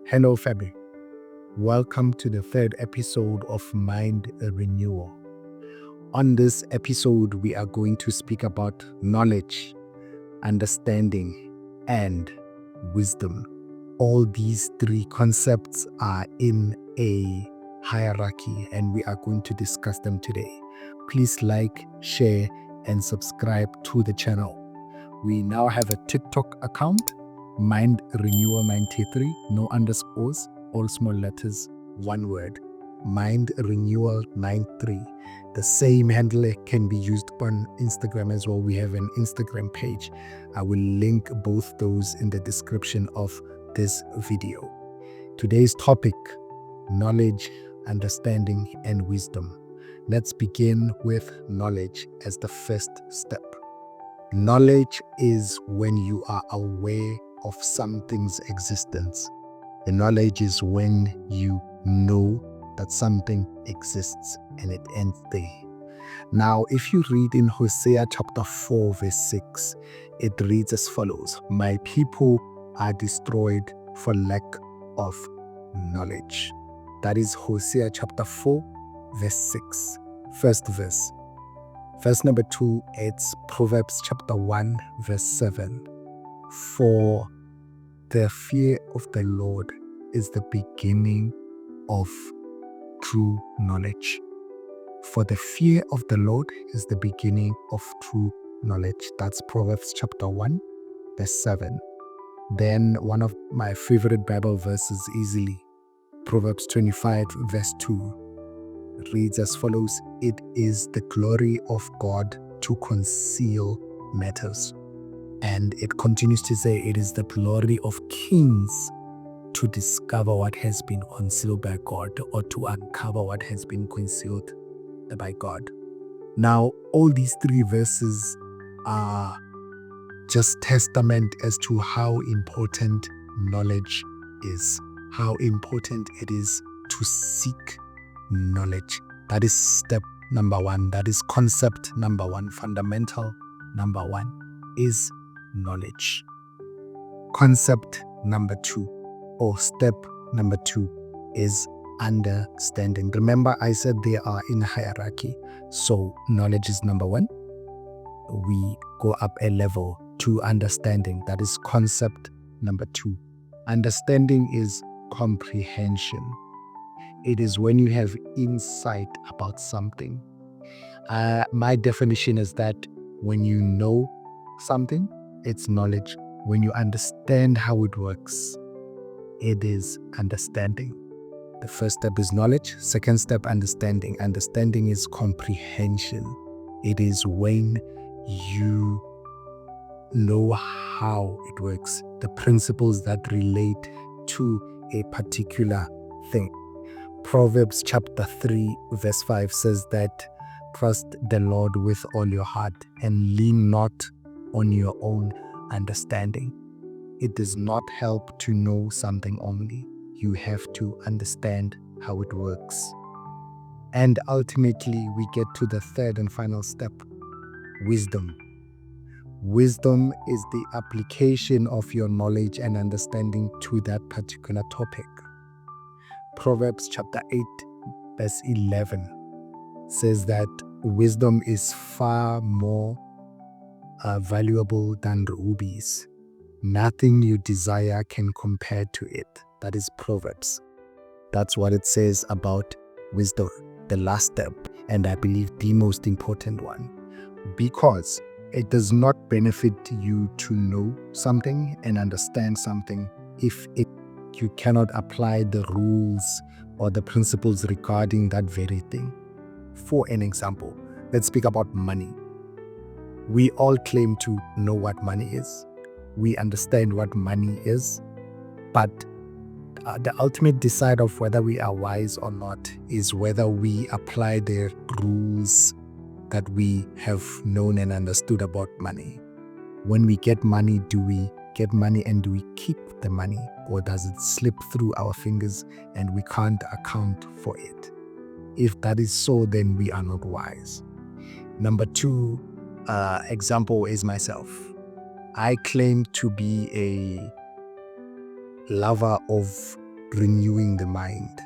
Hello, family. Welcome to the third episode of MiND Renewal. On this episode, we are going to speak about knowledge, understanding, and wisdom. All these three concepts are in a hierarchy, and we are going to discuss them today. Please like, share, and subscribe to the channel. We now have a TikTok account, MiND Renewal 93, no underscores, all small letters, one word. MiND Renewal 93. The same handle can be used on Instagram as well. We have an Instagram page. I will link both those in the description of this video. Today's topic: knowledge, understanding, and wisdom. Let's begin with knowledge as the first step. Knowledge is when you are aware of something's existence. And knowledge is when you know that something exists and it ends there. Now, if you read in Hosea chapter 4 verse 6, it reads as follows: "My people are destroyed for lack of knowledge." That is Hosea chapter 4 verse 6, first verse. Verse number 2, it's Proverbs chapter 1 verse 7. "For the fear of the Lord is the beginning of true knowledge." For the fear of the Lord is the beginning of true knowledge. That's Proverbs chapter 1 verse 7. Then one of my favorite Bible verses easily, Proverbs 25 verse 2, reads as follows: "It is the glory of God to conceal matters." And it continues to say, "It is the glory of kings to discover what has been concealed by God," or to uncover what has been concealed by God. Now, all these three verses are just testament as to how important knowledge is, how important it is to seek knowledge. That is step number one. That is concept number one. Fundamental number one is knowledge. Concept number two, or step number two, is understanding. Remember, I said they are in hierarchy. So knowledge is number one. We go up a level to understanding. That is concept number two. Understanding is comprehension. It is when you have insight about something. My definition is that when you know something, it's knowledge. When you understand how it works, it is understanding. The first step is knowledge. Second step, understanding. Understanding is comprehension. It is when you know how it works, the principles that relate to a particular thing. Proverbs chapter 3 verse 5 says that trust the Lord with all your heart and lean not on your own understanding. It does not help to know something only. You have to understand how it works. And ultimately, we get to the third and final step: wisdom. Wisdom is the application of your knowledge and understanding to that particular topic. Proverbs chapter 8 verse 11 says that wisdom is far more valuable than rubies. Nothing you desire can compare to it. That is Proverbs. That's what it says about wisdom, the last step, and I believe the most important one, because it does not benefit you to know something and understand something if you cannot apply the rules or the principles regarding that very thing. For an example, let's speak about money. We all claim to know what money is. We understand what money is, but the ultimate decider of whether we are wise or not is whether we apply the rules that we have known and understood about money. When we get money, do we get money and do we keep the money, or does it slip through our fingers and we can't account for it? If that is so, then we are not wise. Number two example is myself. I claim to be a lover of renewing the mind.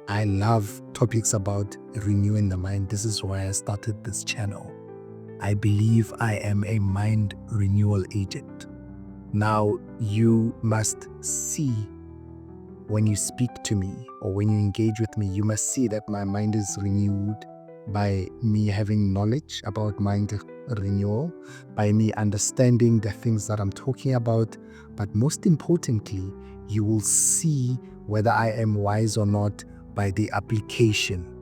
I love topics about renewing the mind. This is why I started this channel. I believe I am a mind renewal agent. Now, you must see when you speak to me or when you engage with me, you must see that my mind is renewed by me having knowledge about mind renewal, by me understanding the things that I'm talking about. But most importantly, you will see whether I am wise or not by the application.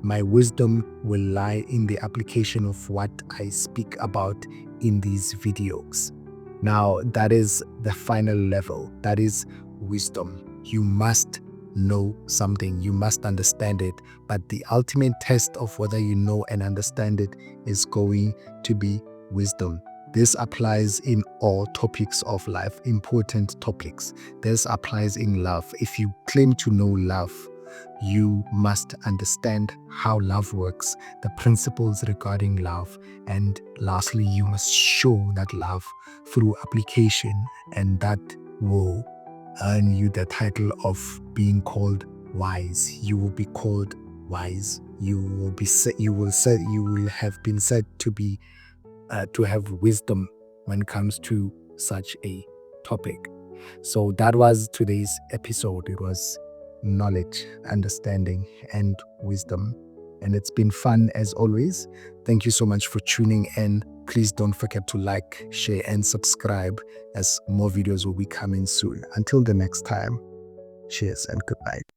My wisdom will lie in the application of what I speak about in these videos. Now, that is the final level. That is wisdom. You must know something. You must understand it. But the ultimate test of whether you know and understand it is going to be wisdom. This applies in all topics of life, important topics. This applies in love. If you claim to know love, you must understand how love works, the principles regarding love, and lastly, you must show that love through application, and that will earn you the title of being called wise. You will be called wise. You will have been said to be to have wisdom when it comes to such a topic. So that was today's episode. It was knowledge, understanding, and wisdom. And it's been fun as always. Thank you so much for tuning in. Please don't forget to like, share, and subscribe as more videos will be coming soon. Until the next time, cheers and good night.